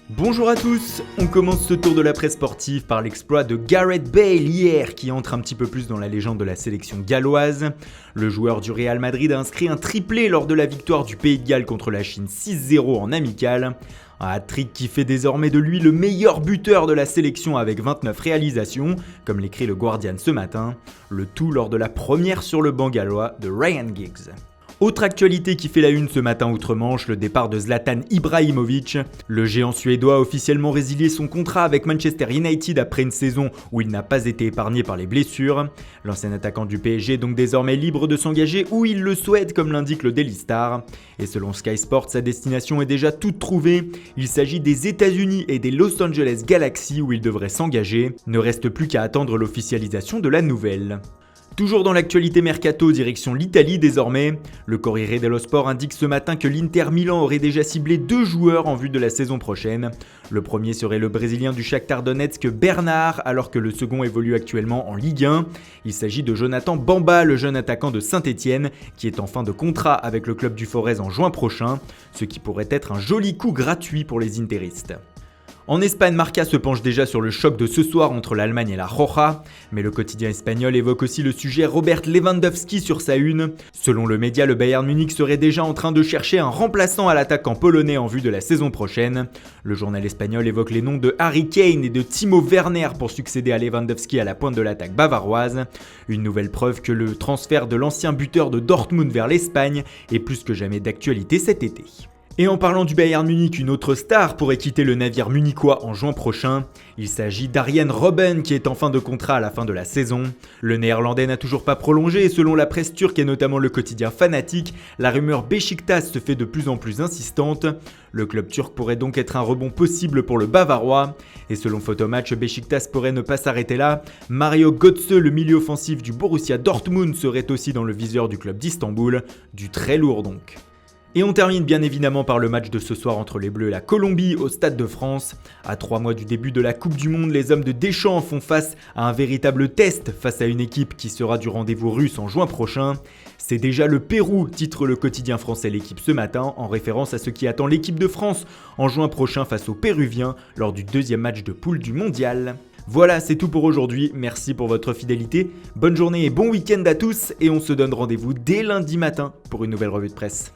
Bonjour à tous, on commence ce tour de la presse sportive par l'exploit de Gareth Bale hier qui entre un petit peu plus dans la légende de la sélection galloise. Le joueur du Real Madrid a inscrit un triplé lors de la victoire du Pays de Galles contre la Chine 6-0 en amical. Un hat-trick qui fait désormais de lui le meilleur buteur de la sélection avec 29 réalisations, comme l'écrit le Guardian ce matin, le tout lors de la première sur le banc gallois de Ryan Giggs. Autre actualité qui fait la une ce matin outre-Manche, le départ de Zlatan Ibrahimovic. Le géant suédois a officiellement résilié son contrat avec Manchester United après une saison où il n'a pas été épargné par les blessures. L'ancien attaquant du PSG est donc désormais libre de s'engager où il le souhaite, comme l'indique le Daily Star. Et selon Sky Sports, sa destination est déjà toute trouvée. Il s'agit des États-Unis et des Los Angeles Galaxy où il devrait s'engager. Ne reste plus qu'à attendre l'officialisation de la nouvelle. Toujours dans l'actualité mercato, direction l'Italie désormais. Le Corriere dello Sport indique ce matin que l'Inter Milan aurait déjà ciblé 2 joueurs en vue de la saison prochaine. Le premier serait le Brésilien du Shakhtar Donetsk Bernard, alors que le second évolue actuellement en Ligue 1. Il s'agit de Jonathan Bamba, le jeune attaquant de Saint-Etienne, qui est en fin de contrat avec le club du Forez en juin prochain, ce qui pourrait être un joli coup gratuit pour les interistes. En Espagne, Marca se penche déjà sur le choc de ce soir entre l'Allemagne et la Roja, mais le quotidien espagnol évoque aussi le sujet Robert Lewandowski sur sa une. Selon le média, le Bayern Munich serait déjà en train de chercher un remplaçant à l'attaquant polonais en vue de la saison prochaine. Le journal espagnol évoque les noms de Harry Kane et de Timo Werner pour succéder à Lewandowski à la pointe de l'attaque bavaroise. Une nouvelle preuve que le transfert de l'ancien buteur de Dortmund vers l'Espagne est plus que jamais d'actualité cet été. Et en parlant du Bayern Munich, une autre star pourrait quitter le navire munichois en juin prochain. Il s'agit d'Arjen Robben qui est en fin de contrat à la fin de la saison. Le néerlandais n'a toujours pas prolongé et selon la presse turque et notamment le quotidien Fanatic, la rumeur Beşiktaş se fait de plus en plus insistante. Le club turc pourrait donc être un rebond possible pour le Bavarois. Et selon Photomatch, Beşiktaş pourrait ne pas s'arrêter là. Mario Götze, le milieu offensif du Borussia Dortmund, serait aussi dans le viseur du club d'Istanbul. Du très lourd donc. Et on termine bien évidemment par le match de ce soir entre les Bleus et la Colombie au Stade de France. À 3 mois du début de la Coupe du Monde, les hommes de Deschamps font face à un véritable test face à une équipe qui sera du rendez-vous russe en juin prochain. C'est déjà le Pérou, titre le quotidien français L'Équipe ce matin, en référence à ce qui attend l'équipe de France en juin prochain face aux Péruviens lors du deuxième match de poule du Mondial. Voilà, c'est tout pour aujourd'hui, merci pour votre fidélité, bonne journée et bon week-end à tous et on se donne rendez-vous dès lundi matin pour une nouvelle revue de presse.